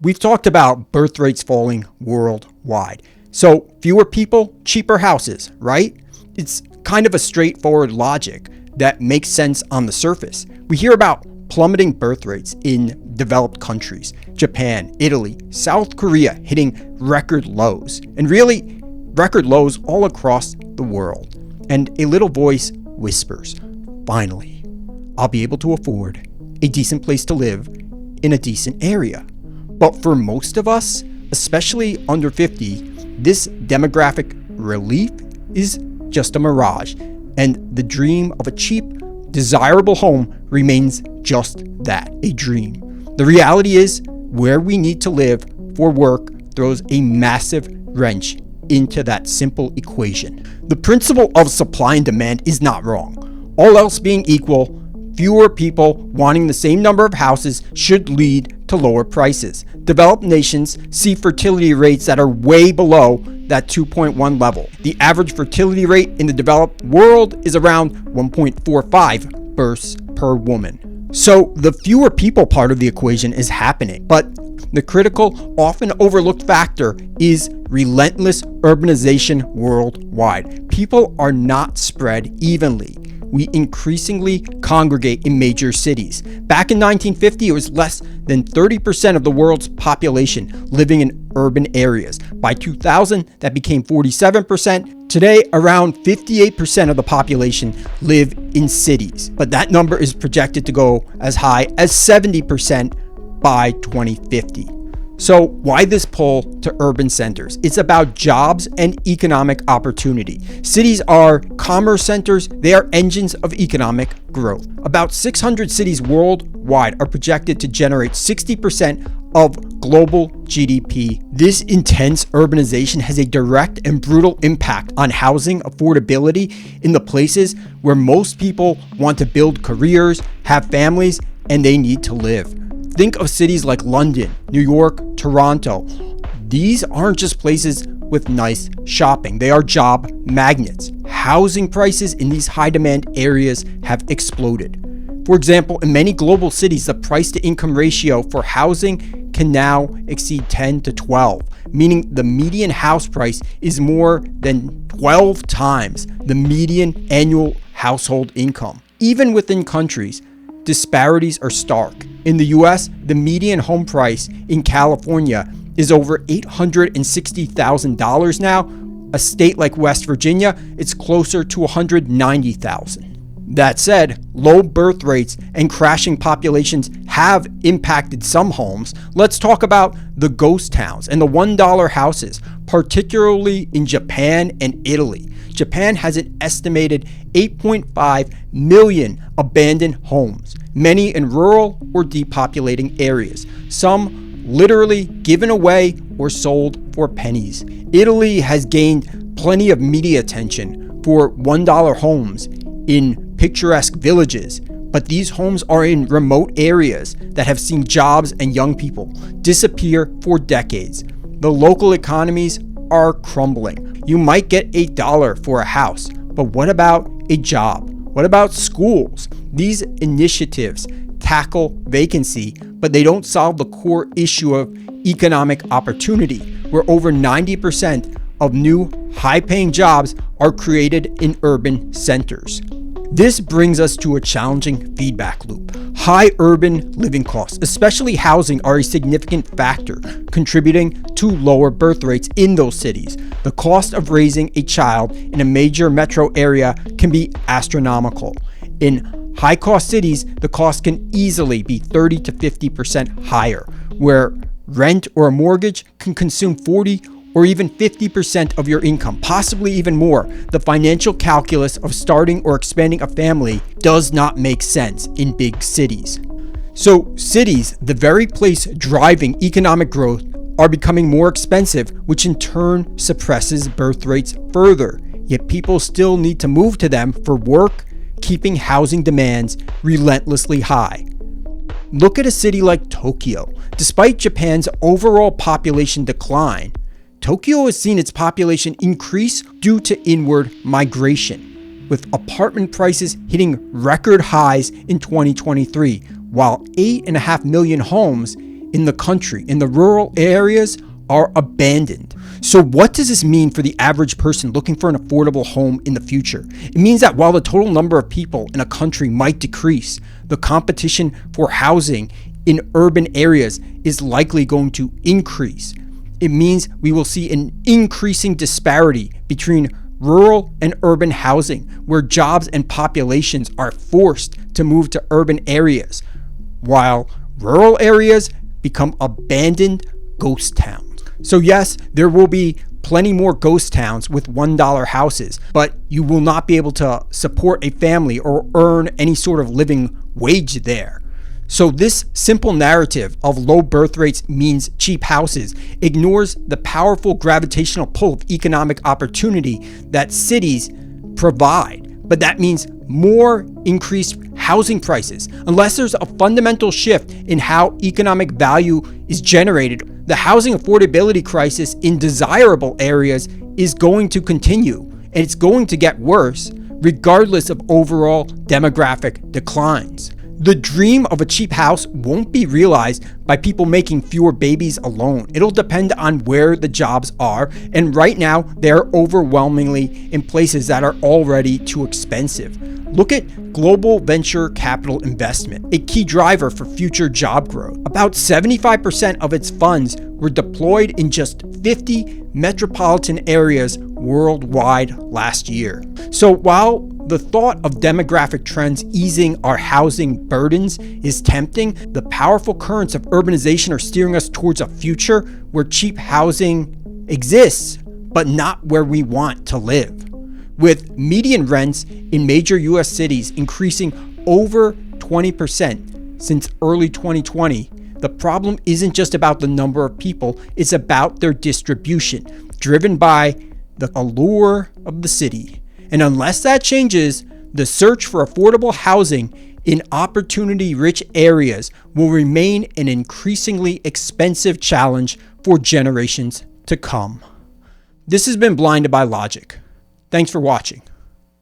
We've talked about birth rates falling worldwide. So fewer people, cheaper houses, right? It's kind of a straightforward logic that makes sense on the surface. We hear about plummeting birth rates in developed countries, Japan, Italy, South Korea hitting record lows, and really record lows all across the world. And a little voice whispers, finally, I'll be able to afford a decent place to live in a decent area. But for most of us, especially under 50, this demographic relief is just a mirage, and the dream of a cheap, desirable home remains just that, a dream. The reality is, where we need to live for work throws a massive wrench into that simple equation. The principle of supply and demand is not wrong. All else being equal, fewer people wanting the same number of houses should lead to lower prices. Developed nations see fertility rates that are way below that 2.1 level. The average fertility rate in the developed world is around 1.45 births per woman. So the fewer people part of the equation is happening, but the critical, often overlooked factor is relentless urbanization worldwide. People are not spread evenly. We increasingly congregate in major cities. Back in 1950, it was less than 30% of the world's population living in urban areas. By 2000, that became 47%. Today, around 58% of the population live in cities, but that number is projected to go as high as 70% by 2050. So why this pull to urban centers? It's about jobs and economic opportunity. Cities are commerce centers. They are engines of economic growth. About 600 cities worldwide are projected to generate 60% of global GDP. This intense urbanization has a direct and brutal impact on housing affordability in the places where most people want to build careers, have families, and they need to live. Think of cities like London, New York, Toronto. These aren't just places with nice shopping. They are job magnets. Housing prices in these high demand areas have exploded. For example, in many global cities, the price to income ratio for housing can now exceed 10 to 12, meaning the median house price is more than 12 times the median annual household income. Even within countries, disparities are stark. In the US, the median home price in California is over $860,000 now. A state like West Virginia, it's closer to $190,000. That said, low birth rates and crashing populations have impacted some homes. Let's talk about the ghost towns and the $1 houses, particularly in Japan and Italy. Japan has an estimated 8.5 million abandoned homes, many in rural or depopulating areas, some literally given away or sold for pennies. Italy has gained plenty of media attention for $1 homes in picturesque villages, but these homes are in remote areas that have seen jobs and young people disappear for decades. The local economies are crumbling. You might get $8 for a house, but what about a job? What about schools? These initiatives tackle vacancy, but they don't solve the core issue of economic opportunity, where over 90% of new high-paying jobs are created in urban centers. This brings us to a challenging feedback loop. High urban living costs, especially housing, are a significant factor contributing to lower birth rates in those cities. The cost of raising a child in a major metro area can be astronomical. In high-cost cities, the cost can easily be 30 to 50% higher, where rent or a mortgage can consume 40 or even 50% of your income, possibly even more. The financial calculus of starting or expanding a family does not make sense in big cities. So cities, the very place driving economic growth, are becoming more expensive, which in turn suppresses birth rates further. Yet people still need to move to them for work, keeping housing demands relentlessly high. Look at a city like Tokyo. Despite Japan's overall population decline, Tokyo has seen its population increase due to inward migration, with apartment prices hitting record highs in 2023, while 8.5 million homes in the country, in the rural areas, are abandoned. So what does this mean for the average person looking for an affordable home in the future? It means that while the total number of people in a country might decrease, the competition for housing in urban areas is likely going to increase. It means we will see an increasing disparity between rural and urban housing, where jobs and populations are forced to move to urban areas, while rural areas become abandoned ghost towns. So yes, there will be plenty more ghost towns with $1 houses, but you will not be able to support a family or earn any sort of living wage there. So this simple narrative of low birth rates means cheap houses ignores the powerful gravitational pull of economic opportunity that cities provide. But that means more increased housing prices. Unless there's a fundamental shift in how economic value is generated, the housing affordability crisis in desirable areas is going to continue, and it's going to get worse regardless of overall demographic declines. The dream of a cheap house won't be realized by people making fewer babies alone. It'll depend on where the jobs are, and right now they're overwhelmingly in places that are already too expensive. Look at global venture capital investment, a key driver for future job growth. About 75% of its funds were deployed in just 50 metropolitan areas worldwide last year. So while the thought of demographic trends easing our housing burdens is tempting, the powerful currents of urbanization are steering us towards a future where cheap housing exists, but not where we want to live. With median rents in major US cities increasing over 20% since early 2020, the problem isn't just about the number of people, it's about their distribution, driven by the allure of the city. And unless that changes, the search for affordable housing in opportunity-rich areas will remain an increasingly expensive challenge for generations to come. This has been Blinded by Logic. Thanks for watching.